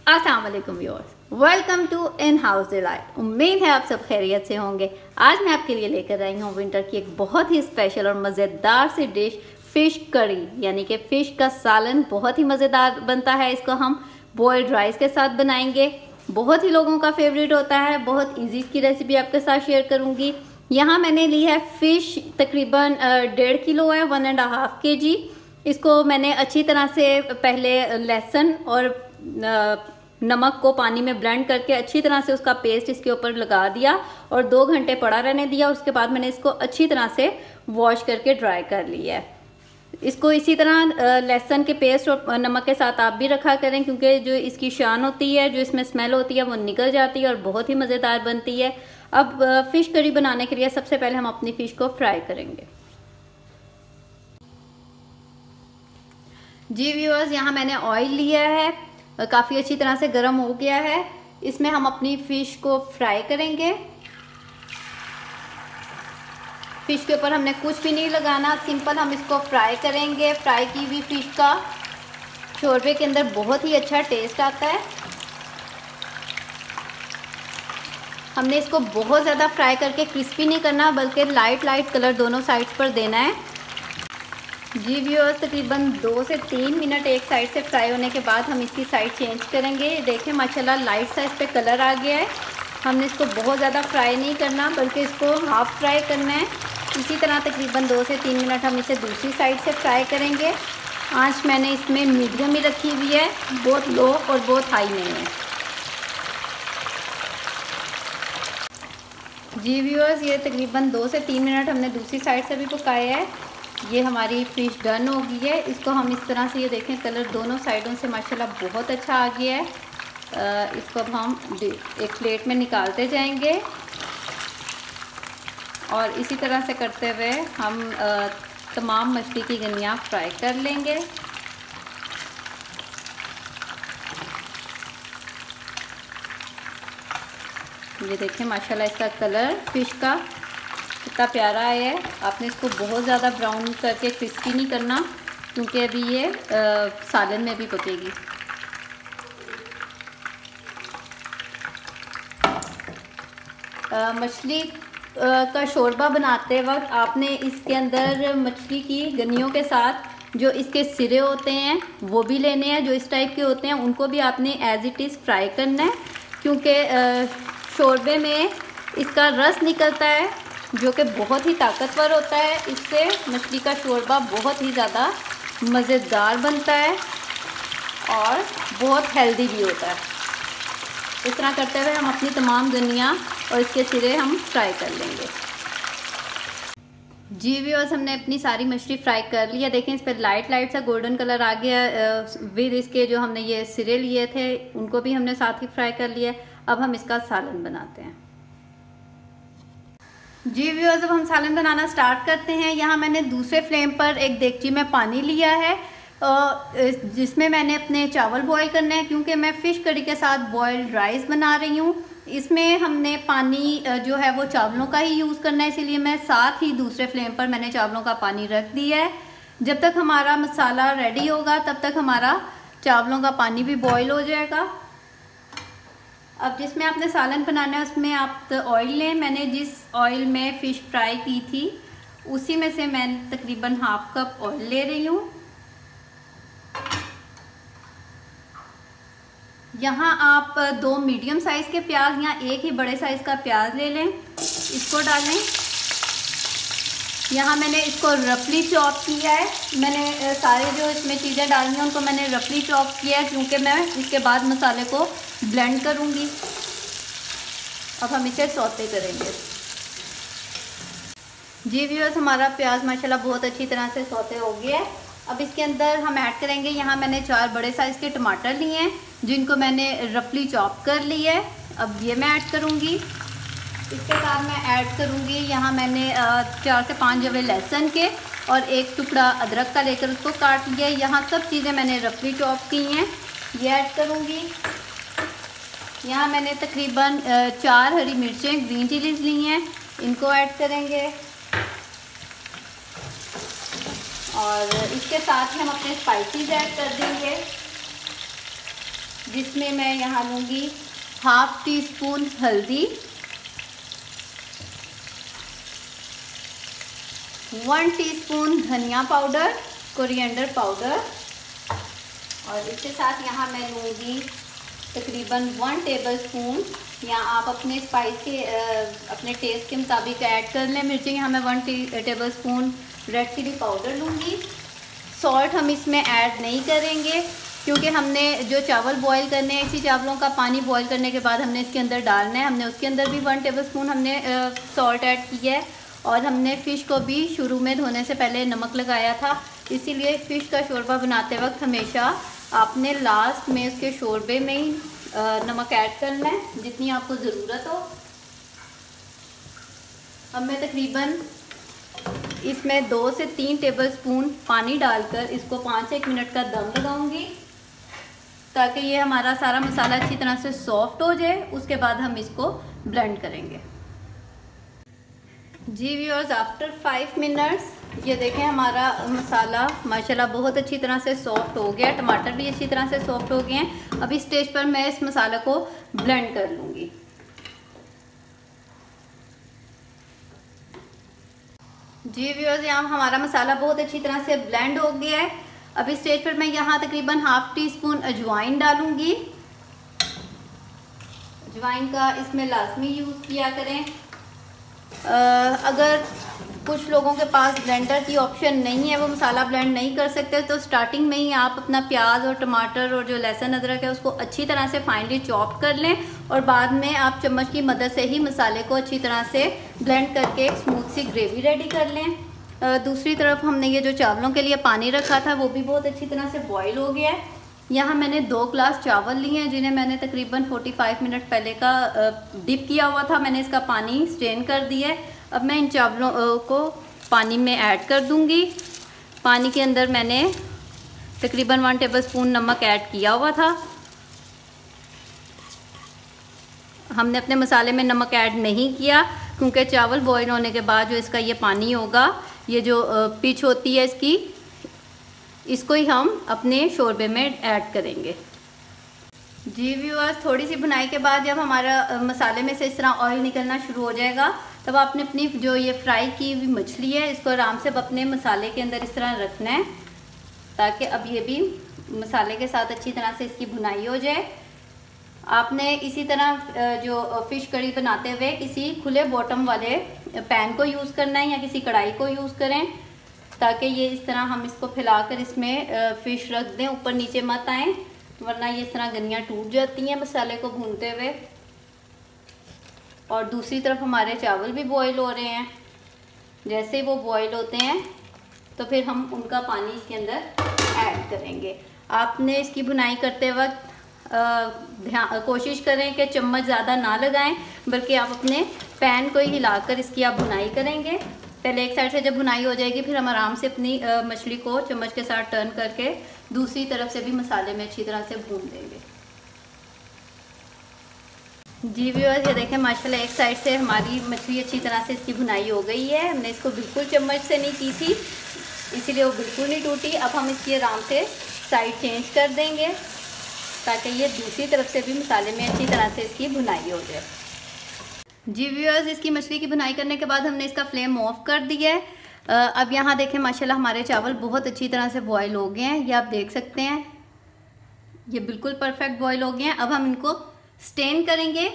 अस्सलाम वालेकुम viewers, welcome to in house delight. उम्मीद है आप सब खैरियत से होंगे। आज मैं आपके लिए लेकर आई हूँ विंटर की एक बहुत ही स्पेशल और मज़ेदार सी डिश, फ़िश करी, यानी कि फ़िश का सालन। बहुत ही मज़ेदार बनता है। इसको हम बॉइल्ड राइस के साथ बनाएंगे। बहुत ही लोगों का फेवरेट होता है। बहुत ईजी इसकी रेसिपी आपके साथ शेयर करूँगी। यहाँ मैंने ली है फ़िश, तकरीबन 1.5 किलो है, 1.5 kg। इसको मैंने अच्छी तरह से पहले लहसुन और नमक को पानी में ब्लेंड करके अच्छी तरह से उसका पेस्ट इसके ऊपर लगा दिया और 2 घंटे पड़ा रहने दिया। उसके बाद मैंने इसको अच्छी तरह से वॉश करके ड्राई कर लिया है। इसको इसी तरह लहसुन के पेस्ट और नमक के साथ आप भी रखा करें, क्योंकि जो इसकी शान होती है, जो इसमें स्मेल होती है, वो निकल जाती है और बहुत ही मज़ेदार बनती है। अब फ़िश करी बनाने के लिए सबसे पहले हम अपनी फ़िश को फ्राई करेंगे। जी व्यूअर्स, यहाँ मैंने ऑयल लिया है, काफ़ी अच्छी तरह से गर्म हो गया है। इसमें हम अपनी फ़िश को फ्राई करेंगे। फ़िश के ऊपर हमने कुछ भी नहीं लगाना, सिंपल हम इसको फ्राई करेंगे। फ्राई की हुई फ़िश का शोरबे के अंदर बहुत ही अच्छा टेस्ट आता है। हमने इसको बहुत ज़्यादा फ्राई करके क्रिस्पी नहीं करना, बल्कि लाइट कलर दोनों साइड्स पर देना है। जी व्यूअर्स, तकरीबन 2 से 3 मिनट एक साइड से फ्राई होने के बाद हम इसकी साइड चेंज करेंगे। देखें माशाल्लाह लाइट सा इस पर कलर आ गया है। हमने इसको बहुत ज़्यादा फ्राई नहीं करना, बल्कि इसको हाफ फ्राई करना है। इसी तरह तकरीबन 2 से 3 मिनट हम इसे दूसरी साइड से फ्राई करेंगे। आंच मैंने इसमें मीडियम ही रखी हुई है, बहुत लो और बहुत हाई नहीं है। जी व्यूअर्स, ये तकरीबन 2 से 3 मिनट हमने दूसरी साइड से भी पकाया है। ये हमारी फ़िश डन हो गई है। इसको हम इस तरह से, ये देखें कलर दोनों साइडों से माशाल्लाह बहुत अच्छा आ गया है। इसको अब हम एक प्लेट में निकालते जाएंगे और इसी तरह से करते हुए हम तमाम मछली की गनियाँ फ्राई कर लेंगे। ये देखें माशाल्लाह इसका कलर फ़िश का कितना प्यारा आया है। आपने इसको बहुत ज़्यादा ब्राउन करके क्रिस्पी नहीं करना, क्योंकि अभी ये सालन में भी पकेगी। मछली का शोरबा बनाते वक्त आपने इसके अंदर मछली की गनियों के साथ जो इसके सिरे होते हैं वो भी लेने हैं। जो इस टाइप के होते हैं उनको भी आपने एज इट इज़ फ्राई करना है, क्योंकि शोरबे में इसका रस निकलता है जो कि बहुत ही ताकतवर होता है। इससे मछली का शोरबा बहुत ही ज़्यादा मज़ेदार बनता है और बहुत हेल्दी भी होता है। इस तरह करते हुए हम अपनी तमाम गनियाँ और इसके सिरे हम फ्राई कर लेंगे। जी व्यूअर्स, हमने अपनी सारी मछली फ्राई कर लिया। देखें इस पर लाइट सा गोल्डन कलर आ गया। विद इसके जो हमने ये सिरे लिए थे उनको भी हमने साथ ही फ्राई कर लिया। अब हम इसका सालन बनाते हैं। जी व्यूअर्स, अब हम सालन बनाना स्टार्ट करते हैं। यहाँ मैंने दूसरे फ्लेम पर एक देगची में पानी लिया है, जिसमें मैंने अपने चावल बॉईल करने हैं, क्योंकि मैं फ़िश करी के साथ बॉइल्ड राइस बना रही हूँ। इसमें हमने पानी जो है वो चावलों का ही यूज़ करना है, इसीलिए मैं साथ ही दूसरे फ्लेम पर मैंने चावलों का पानी रख दिया है। जब तक हमारा मसाला रेडी होगा तब तक हमारा चावलों का पानी भी बॉईल हो जाएगा। अब जिसमें आपने सालन बनाना है उसमें आप ऑयल लें। मैंने जिस ऑयल में फ़िश फ्राई की थी उसी में से मैं तकरीबन 1/2 कप ऑयल ले रही हूँ। यहाँ आप 2 मीडियम साइज़ के प्याज या एक ही बड़े साइज़ का प्याज ले लें, इसको डालें। यहाँ मैंने इसको रफली चॉप किया है। मैंने सारे जो इसमें चीज़ें डालनी हैं उनको मैंने रफली चॉप किया है, क्योंकि मैं इसके बाद मसाले को ब्लेंड करूँगी। अब हम इसे सौते करेंगे। जी व्यूअर्स, हमारा प्याज माशाल्लाह बहुत अच्छी तरह से सौते हो गया है। अब इसके अंदर हम ऐड करेंगे, यहाँ मैंने 4 बड़े साइज़ के टमाटर लिए हैं, जिनको मैंने रफली चॉप कर लिया है। अब ये मैं ऐड करूँगी। इसके साथ मैं ऐड करूँगी, यहाँ मैंने 4 से 5 जवे लहसुन के और एक टुकड़ा अदरक का लेकर उसको काट लिया। यहाँ सब चीज़ें मैंने रफली चॉप की हैं, ये ऐड करूँगी। यहाँ मैंने तकरीबन 4 हरी मिर्चें ग्रीन चिलीज़ ली हैं, इनको ऐड करेंगे। और इसके साथ ही हम अपने स्पाइसेस ऐड कर देंगे। जिसमें मैं यहाँ लूँगी 1/2 टीस्पून हल्दी, 1 टीस्पून धनिया पाउडर, कोरिएंडर पाउडर, और इसके साथ यहाँ मैं लूँगी तकरीबन 1 टेबलस्पून, या आप अपने स्पाइस के अपने टेस्ट के मुताबिक ऐड कर लें मिर्ची। यहाँ मैं 1 टेबलस्पून रेड चिली पाउडर लूँगी। सॉल्ट हम इसमें ऐड नहीं करेंगे क्योंकि हमने जो चावल बॉईल करने हैं, इसी चावलों का पानी बॉईल करने के बाद हमने इसके अंदर डालना है। हमने उसके अंदर भी 1 टेबलस्पून हमने सॉल्ट ऐड किया है, और हमने फ़िश को भी शुरू में धोने से पहले नमक लगाया था। इसीलिए फ़िश का शोरबा बनाते वक्त हमेशा आपने लास्ट में उसके शोरबे में ही नमक ऐड करना है, जितनी आपको ज़रूरत हो। अब मैं तकरीबन इसमें 2 से 3 टेबलस्पून पानी डालकर इसको 5-1 मिनट का दम लगाऊंगी, ताकि ये हमारा सारा मसाला अच्छी तरह से सॉफ्ट हो जाए। उसके बाद हम इसको ब्लेंड करेंगे। जी व्यूअर्स, आफ्टर 5 मिनट्स ये देखें हमारा मसाला माशाल्लाह बहुत अच्छी तरह से सॉफ्ट हो गया, टमाटर भी अच्छी तरह से सॉफ्ट हो गए हैं। अब इस स्टेज पर मैं इस मसाले को ब्लेंड कर लूँगी। जी व्यूअर्स, यहाँ हमारा मसाला बहुत अच्छी तरह से ब्लेंड हो गया है। अब इस स्टेज पर मैं यहाँ तकरीबन 1/2 टीस्पून अजवाइन डालूँगी। अजवाइन का इसमें लाजमी यूज़ किया करें। अगर कुछ लोगों के पास ब्लेंडर की ऑप्शन नहीं है, वो मसाला ब्लेंड नहीं कर सकते, तो स्टार्टिंग में ही आप अपना प्याज और टमाटर और जो लहसुन अदरक है उसको अच्छी तरह से फाइनली चॉप कर लें, और बाद में आप चम्मच की मदद से ही मसाले को अच्छी तरह से ब्लेंड करके एक स्मूथ सी ग्रेवी रेडी कर लें। दूसरी तरफ हमने ये जो चावलों के लिए पानी रखा था वो भी बहुत अच्छी तरह से बॉयल हो गया है। यहाँ मैंने 2 ग्लास चावल लिए हैं, जिन्हें मैंने तकरीबन 45 मिनट पहले का डिप किया हुआ था। मैंने इसका पानी स्ट्रेन कर दिया है। अब मैं इन चावलों को पानी में ऐड कर दूंगी। पानी के अंदर मैंने तकरीबन 1 टेबलस्पून नमक ऐड किया हुआ था। हमने अपने मसाले में नमक ऐड नहीं किया क्योंकि चावल बॉईल होने के बाद जो इसका ये पानी होगा, ये जो पिच होती है इसकी, इसको ही हम अपने शोरबे में ऐड करेंगे। जी व्यूअर्स, थोड़ी सी भुनाई के बाद जब हमारा मसाले में से इस तरह ऑयल निकलना शुरू हो जाएगा, तब आपने अपनी जो ये फ्राई की हुई मछली है इसको आराम से अपने मसाले के अंदर इस तरह रखना है, ताकि अब ये भी मसाले के साथ अच्छी तरह से इसकी भुनाई हो जाए। आपने इसी तरह जो फ़िश कड़ी बनाते हुए किसी खुले बॉटम वाले पैन को यूज़ करना है, या किसी कढ़ाई को यूज़ करें, ताकि ये इस तरह हम इसको फैलाकर इसमें फ़िश रख दें, ऊपर नीचे मत आए, वरना ये इस तरह गनियाँ टूट जाती हैं मसाले को भूनते हुए। और दूसरी तरफ हमारे चावल भी बॉईल हो रहे हैं। जैसे ही वो बॉईल होते हैं तो फिर हम उनका पानी इसके अंदर ऐड करेंगे। आपने इसकी भुनाई करते वक्त कोशिश करें कि चम्मच ज़्यादा ना लगाएं, बल्कि आप अपने पैन को ही हिलाकर इसकी आप भुनाई करेंगे। पहले एक साइड से जब भुनाई हो जाएगी, फिर हम आराम से अपनी मछली को चम्मच के साथ टर्न करके दूसरी तरफ से भी मसाले में अच्छी तरह से भून देंगे। जी व्यूअर्स, ये देखें माशाल्लाह एक साइड से हमारी मछली अच्छी तरह से इसकी भुनाई हो गई है। हमने इसको बिल्कुल चम्मच से नहीं की थी, इसीलिए वो बिल्कुल नहीं टूटी। अब हम इसकी आराम से साइड चेंज कर देंगे, ताकि ये दूसरी तरफ से भी मसाले में अच्छी तरह से इसकी भुनाई हो जाए। जी व्यूअर्स, इसकी मछली की भुनाई करने के बाद हमने इसका फ्लेम ऑफ कर दिया है। अब यहाँ देखें माशाल्लाह हमारे चावल बहुत अच्छी तरह से बॉयल हो गए हैं, ये आप देख सकते हैं, ये बिल्कुल परफेक्ट बॉयल हो गए हैं। अब हम इनको स्टेन करेंगे,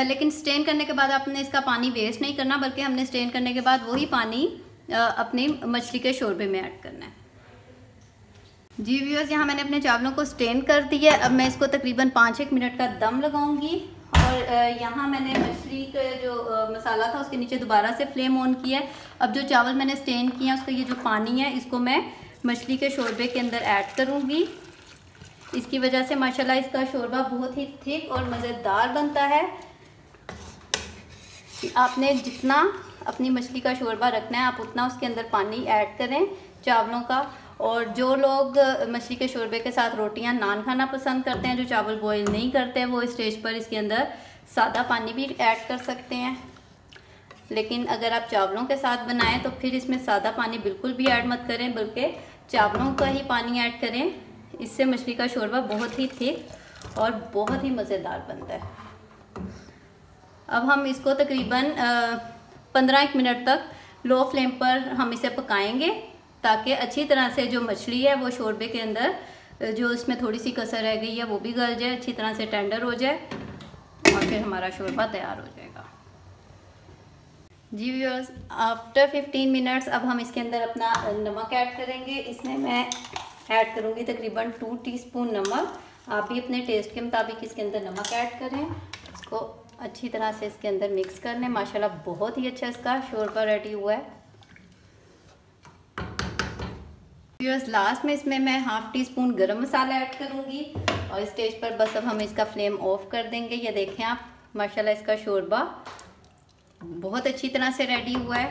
लेकिन स्टेन करने के बाद आपने इसका पानी वेस्ट नहीं करना, बल्कि हमने स्टेन करने के बाद वही पानी अपनी मछली के शोरबे में ऐड करना है। जी व्यूअर्स, यहाँ मैंने अपने चावलों को स्टेन कर दिया है। अब मैं इसको तकरीबन 5-1 मिनट का दम लगाऊंगी, और यहाँ मैंने मछली का जो मसाला था उसके नीचे दोबारा से फ्लेम ऑन किया है। अब जो चावल मैंने स्टेन किया उसका ये जो पानी है, इसको मैं मछली के शोरबे के अंदर ऐड करूँगी। इसकी वजह से माशाल्लाह इसका शोरबा बहुत ही थिक और मज़ेदार बनता है। आपने जितना अपनी मछली का शोरबा रखना है, आप उतना उसके अंदर पानी ऐड करें चावलों का। और जो लोग मछली के शोरबे के साथ रोटियां नान खाना पसंद करते हैं, जो चावल बॉईल नहीं करते हैं, वो स्टेज पर इसके अंदर सादा पानी भी ऐड कर सकते हैं। लेकिन अगर आप चावलों के साथ बनाएं तो फिर इसमें सादा पानी बिल्कुल भी ऐड मत करें, बल्कि चावलों का ही पानी ऐड करें। इससे मछली का शोरबा बहुत ही थिक और बहुत ही मज़ेदार बनता है। अब हम इसको तकरीबन 15 मिनट तक लो फ्लेम पर हम इसे पकाएंगे, ताकि अच्छी तरह से जो मछली है वो शोरबे के अंदर जो इसमें थोड़ी सी कसर रह गई है वो भी गल जाए, अच्छी तरह से टेंडर हो जाए और फिर हमारा शोरबा तैयार हो जाएगा। जी व्यूअर्स, आफ्टर 15 मिनट्स अब हम इसके अंदर अपना नमक ऐड करेंगे। इसमें मैं ऐड करूँगी तकरीबन 2 टीस्पून नमक। आप भी अपने टेस्ट के मुताबिक इसके अंदर नमक ऐड करें। इसको अच्छी तरह से इसके अंदर मिक्स कर लें। माशाल्लाह बहुत ही अच्छा इसका शोरबा रेडी हुआ है। व्यूअर्स, लास्ट में इसमें मैं हाफ टी स्पून गरम मसाला ऐड करूँगी और इस स्टेज पर बस अब हम इसका फ्लेम ऑफ कर देंगे। ये देखें आप, माशाल्लाह इसका शोरबा बहुत अच्छी तरह से रेडी हुआ है।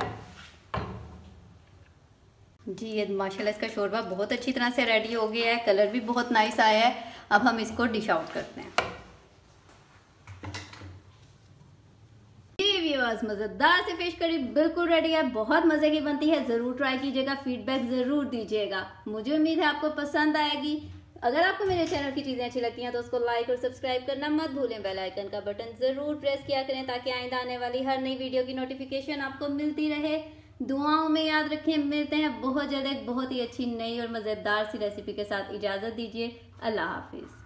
जी, ये माशाल्लाह इसका शोरबा बहुत अच्छी तरह से रेडी हो गया है, कलर भी बहुत नाइस आया है। अब हम इसको डिश आउट करते हैं। मज़ेदार से फिश करी बिल्कुल रेडी है, बहुत मज़े की बनती है। ज़रूर ट्राई कीजिएगा, फीडबैक ज़रूर दीजिएगा। मुझे उम्मीद है आपको पसंद आएगी। अगर आपको मेरे चैनल की चीज़ें अच्छी लगती हैं तो उसको लाइक और सब्सक्राइब करना मत भूलें। बेल आइकन का बटन ज़रूर प्रेस किया करें ताकि आइंदा आने वाली हर नई वीडियो की नोटिफिकेशन आपको मिलती रहे। दुआओं में याद रखें। मिलते हैं बहुत जल्द एक बहुत ही अच्छी नई और मज़ेदार सी रेसिपी के साथ। इजाज़त दीजिए। अल्लाह हाफिज़।